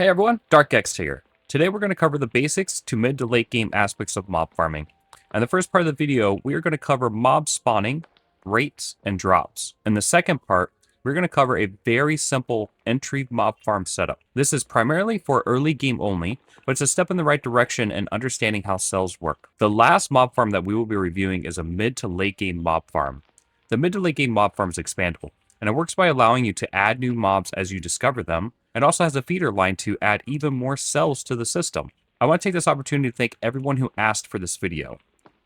Hey everyone, DarkX here. Today we're going to cover the basics to mid to late game aspects of mob farming. In the first part of the video, we are going to cover mob spawning, rates, and drops. In the second part, we're going to cover a very simple entry mob farm setup. This is primarily for early game only, but it's a step in the right direction in understanding how cells work. The last mob farm that we will be reviewing is a mid to late game mob farm. The mid to late game mob farm is expandable, and it works by allowing you to add new mobs as you discover them, and also has a feeder line to add even more cells to the system. I want to take this opportunity to thank everyone who asked for this video.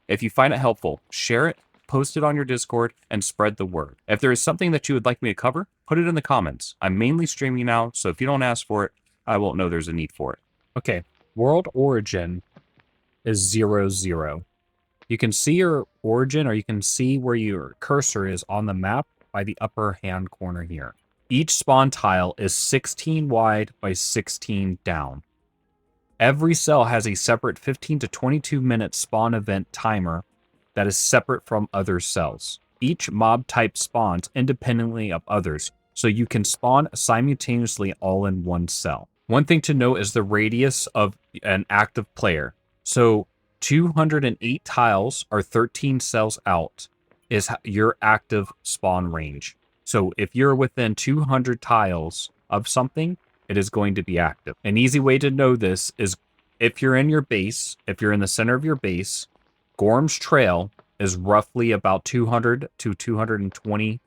If you find it helpful, share it, post it on your Discord, and spread the word. If there is something that you would like me to cover, put it in the comments. I'm mainly streaming now, so if you don't ask for it, I won't know there's a need for it. Okay, world origin is 0, 0. You can see your origin, or you can see where your cursor is on the map by the upper hand corner here. Each spawn tile is 16 wide by 16 down. Every cell has a separate 15 to 22 minute spawn event timer that is separate from other cells. Each mob type spawns independently of others, so you can spawn simultaneously all in one cell. One thing to note is the radius of an active player. So 208 tiles or 13 cells out is your active spawn range. So if you're within 200 tiles of something, it is going to be active. An easy way to know this is if you're in your base, if you're in the center of your base, Gorm's Trail is roughly about 200 to 220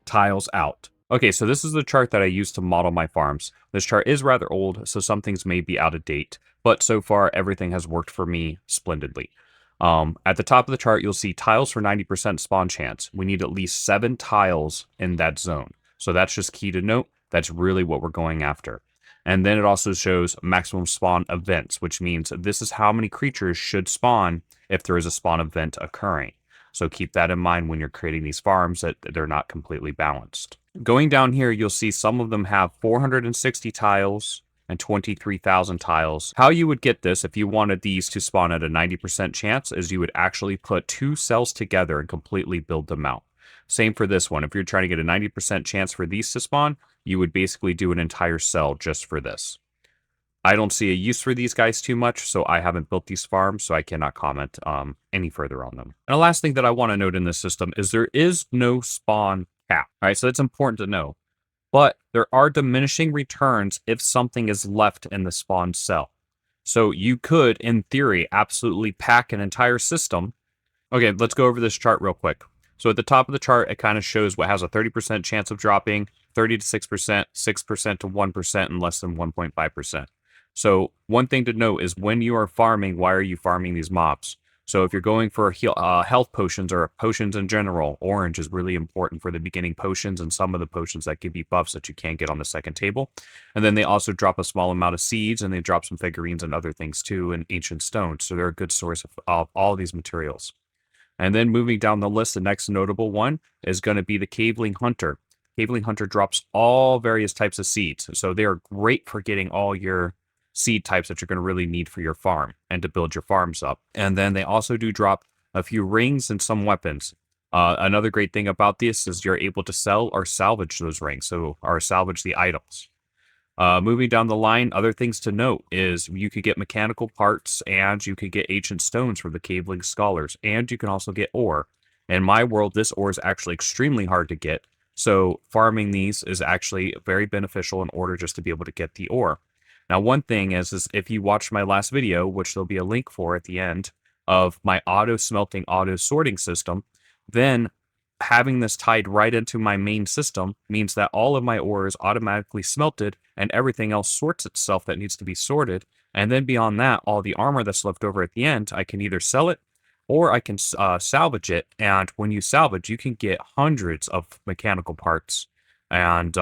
tiles out. Okay, so this is the chart that I use to model my farms. This chart is rather old, so some things may be out of date, but so far everything has worked for me splendidly. At the top of the chart, you'll see tiles for 90% spawn chance. We need at least 7 tiles in that zone. So that's just key to note. That's really what we're going after. And then it also shows maximum spawn events, which means this is how many creatures should spawn if there is a spawn event occurring. So keep that in mind when you're creating these farms, that they're not completely balanced. Going down here, you'll see some of them have 460 tiles and 23,000 tiles. How you would get this if you wanted these to spawn at a 90% chance is you would actually put 2 cells together and completely build them out. Same for this one. If you're trying to get a 90% chance for these to spawn, you would basically do an entire cell just for this. I don't see a use for these guys too much, so I haven't built these farms, so I cannot comment any further on them. And the last thing that I want to note in this system is there is no spawn cap. All right, so that's important to know. But there are diminishing returns if something is left in the spawn cell. So you could, in theory, absolutely pack an entire system. Okay, let's go over this chart real quick. So at the top of the chart, it kind of shows what has a 30% chance of dropping, 30 to 6%, 6% to 1%, and less than 1.5%. So one thing to note is when you are farming, why are you farming these mobs? So if you're going for health potions or potions in general, orange is really important for the beginning potions and some of the potions that give you buffs that you can't get on the second table. And then they also drop a small amount of seeds, and they drop some figurines and other things too, and ancient stones. So they're a good source of all these materials. And then moving down the list, the next notable one is going to be the Caveling Hunter. Caveling Hunter drops all various types of seeds. So they are great for getting all your seed types that you're going to really need for your farm and to build your farms up. And then they also do drop a few rings and some weapons. Another great thing about this is you're able to sell or salvage those rings, or salvage the items. Moving down the line, other things to note is you could get mechanical parts, and you could get ancient stones from the Caveling Scholars, and you can also get ore. In my world, this ore is actually extremely hard to get, so farming these is actually very beneficial in order just to be able to get the ore. Now, one thing is if you watched my last video, which there'll be a link for at the end, of my auto smelting, auto sorting system, then having this tied right into my main system means that all of my ore is automatically smelted and everything else sorts itself that needs to be sorted. And then beyond that, all the armor that's left over at the end, I can either sell it or I can salvage it. And when you salvage, you can get hundreds of mechanical parts and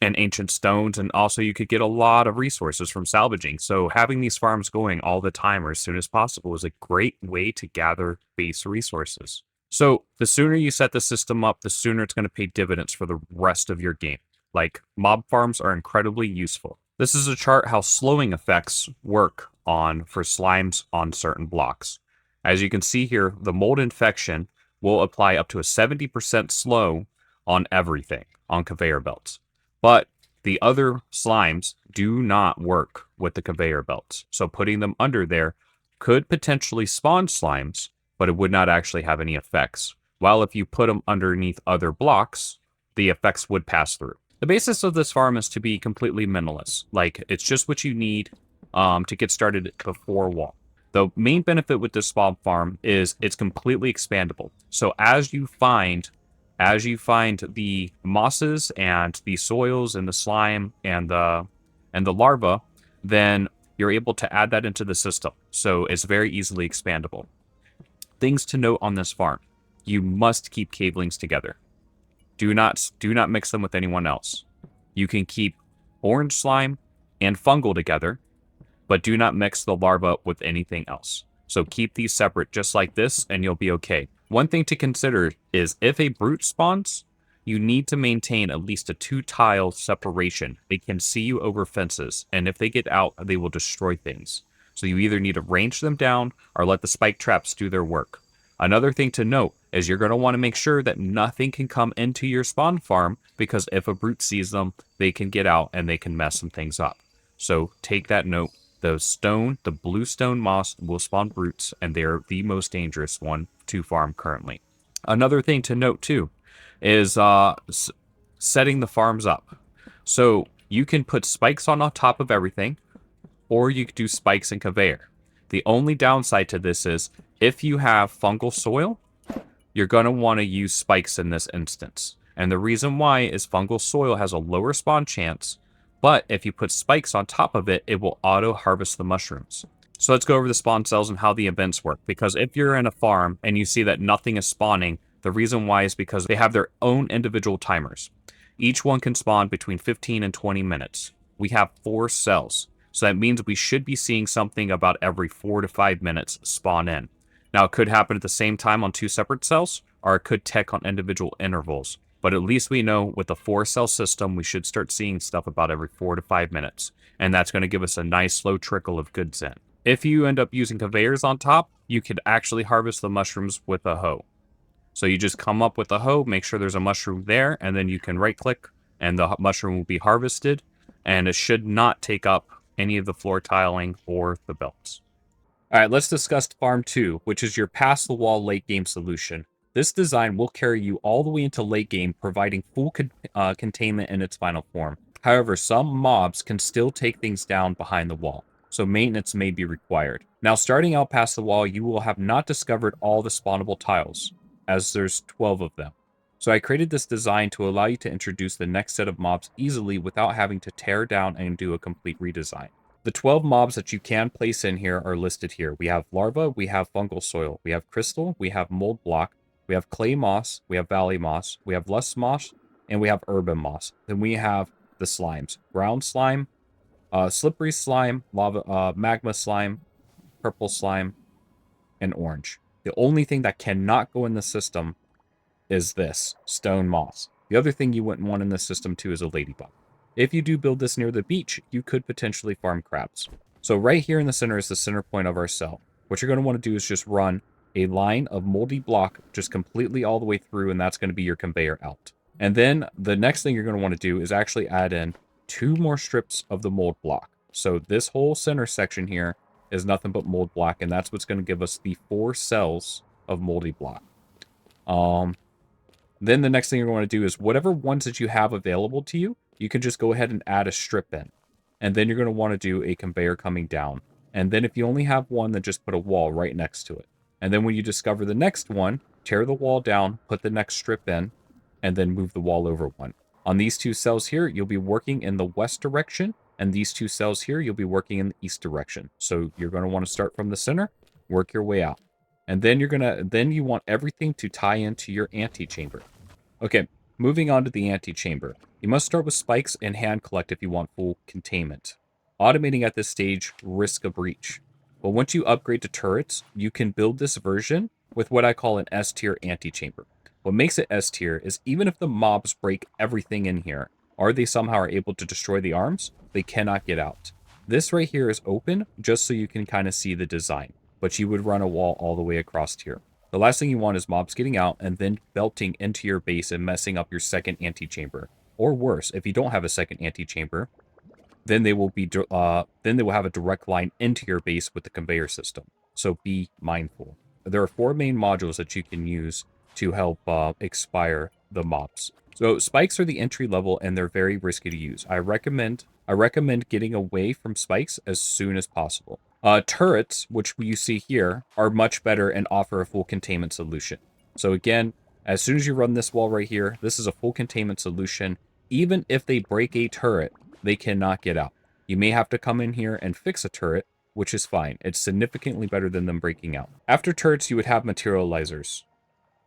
ancient stones, and also you could get a lot of resources from salvaging. So having these farms going all the time or as soon as possible is a great way to gather base resources. So the sooner you set the system up, the sooner it's going to pay dividends for the rest of your game. Like, mob farms are incredibly useful. This is a chart how slowing effects work for slimes on certain blocks. As you can see here, the mold infection will apply up to a 70% slow on everything on conveyor belts. But The other slimes do not work with the conveyor belts. So putting them under there could potentially spawn slimes, but it would not actually have any effects. While if you put them underneath other blocks, the effects would pass through. The basis of this farm is to be completely minimalist. Like, it's just what you need to get started before wall. The main benefit with this mob farm is it's completely expandable. So as you find the mosses and the soils and the slime and the larva, then you're able to add that into the system. So it's very easily expandable. Things to note on this farm: you must keep cavelings together. Do not mix them with anyone else. You can keep orange slime and fungal together, but do not mix the larva with anything else. So keep these separate just like this, and you'll be okay. One thing to consider is if a brute spawns, you need to maintain at least a 2-tile separation. They can see you over fences, and if they get out, they will destroy things. So you either need to range them down or let the spike traps do their work. Another thing to note is you're going to want to make sure that nothing can come into your spawn farm, because if a brute sees them, they can get out and they can mess some things up. So take that note. The blue stone moss will spawn brutes, and they're the most dangerous one to farm currently. Another thing to note too is setting the farms up. So you can put spikes on top of everything, or you could do spikes and conveyor. The only downside to this is if you have fungal soil, you're going to want to use spikes in this instance. And the reason why is fungal soil has a lower spawn chance, but if you put spikes on top of it, it will auto-harvest the mushrooms. So let's go over the spawn cells and how the events work. Because if you're in a farm and you see that nothing is spawning, the reason why is because they have their own individual timers. Each one can spawn between 15 and 20 minutes. We have 4 cells. So that means we should be seeing something about every 4 to 5 minutes spawn in. Now, it could happen at the same time on 2 separate cells, or it could tick on individual intervals. But at least we know with the 4-cell system, we should start seeing stuff about every 4 to 5 minutes. And that's going to give us a nice slow trickle of goods in. If you end up using conveyors on top, you could actually harvest the mushrooms with a hoe. So you just come up with a hoe, make sure there's a mushroom there, and then you can right-click, and the mushroom will be harvested. And it should not take up any of the floor tiling or the belts. All right, let's discuss Farm 2, which is your past-the-wall late-game solution. This design will carry you all the way into late game, providing full containment in its final form. However, some mobs can still take things down behind the wall, so maintenance may be required. Now, starting out past the wall, you will have not discovered all the spawnable tiles, as there's 12 of them. So I created this design to allow you to introduce the next set of mobs easily without having to tear down and do a complete redesign. The 12 mobs that you can place in here are listed here. We have larva, we have fungal soil, we have crystal, we have mold block, we have clay moss, we have valley moss, we have lush moss, and we have urban moss. Then we have the slimes: ground slime, slippery slime, lava, magma slime, purple slime, and orange. The only thing that cannot go in the system is this stone moss. The other thing you wouldn't want in the system too is a ladybug. If you do build this near the beach, you could potentially farm crabs. So right here in the center is the center point of our cell. What you're going to want to do is just run a line of moldy block just completely all the way through, and that's going to be your conveyor out. And then the next thing you're going to want to do is actually add in 2 more strips of the mold block. So this whole center section here is nothing but mold block, and that's what's going to give us the 4 cells of moldy block. Then the next thing you're going to do is whatever ones that you have available to you, you can just go ahead and add a strip in. And then you're going to want to do a conveyor coming down. And then if you only have one, then just put a wall right next to it. And then when you discover the next one, tear the wall down, put the next strip in, and then move the wall over one. On these 2 cells here, you'll be working in the west direction, and these 2 cells here, you'll be working in the east direction. So you're going to want to start from the center, work your way out. And then you want everything to tie into your antechamber. Okay, moving on to the antechamber. You must start with spikes and hand collect if you want full containment. Automating at this stage risks a breach. But once you upgrade to turrets, you can build this version with what I call an S-tier antechamber. What makes it S-tier is even if the mobs break everything in here, or they somehow are able to destroy the arms, they cannot get out. This right here is open just so you can kind of see the design, but you would run a wall all the way across here. The last thing you want is mobs getting out and then belting into your base and messing up your second antechamber, or worse, if you don't have a second antechamber, then they will have a direct line into your base with the conveyor system. So be mindful. There are 4 main modules that you can use to help expire the mobs. So spikes are the entry level and they're very risky to use. I recommend getting away from spikes as soon as possible. Turrets, which you see here, are much better and offer a full containment solution. So again, as soon as you run this wall right here, this is a full containment solution. Even if they break a turret, they cannot get out. You may have to come in here and fix a turret, which is fine. It's significantly better than them breaking out. After turrets, you would have materializers.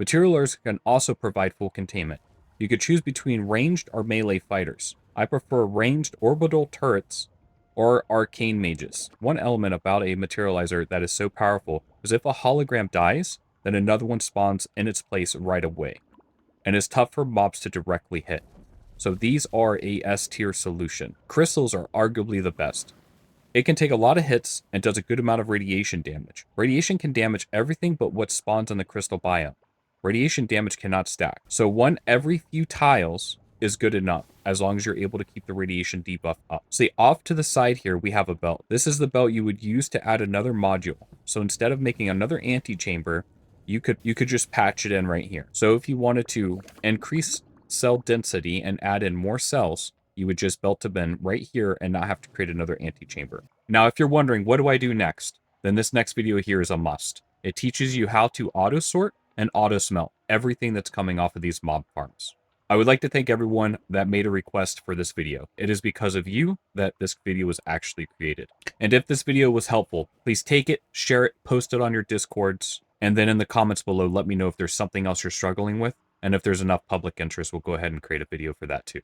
Materializers can also provide full containment. You could choose between ranged or melee fighters. I prefer ranged orbital turrets or arcane mages. One element about a materializer that is so powerful is if a hologram dies, then another one spawns in its place right away, and is tough for mobs to directly hit. So these are a S tier solution. Crystals are arguably the best. It can take a lot of hits and does a good amount of radiation damage. Radiation can damage everything but what spawns on the crystal biome. Radiation damage cannot stack. So one every few tiles is good enough, as long as you're able to keep the radiation debuff up. See, off to the side here, we have a belt. This is the belt you would use to add another module. So instead of making another antechamber, you could just patch it in right here. So if you wanted to increase cell density and add in more cells, you would just belt them in right here and not have to create another antechamber. Now, if you're wondering, what do I do next? Then this next video here is a must. It teaches you how to auto sort and auto smelt everything that's coming off of these mob farms. I would like to thank everyone that made a request for this video. It is because of you that this video was actually created. And if this video was helpful, please take it, share it, post it on your Discords, and then in the comments below, let me know if there's something else you're struggling with. And if there's enough public interest, we'll go ahead and create a video for that too.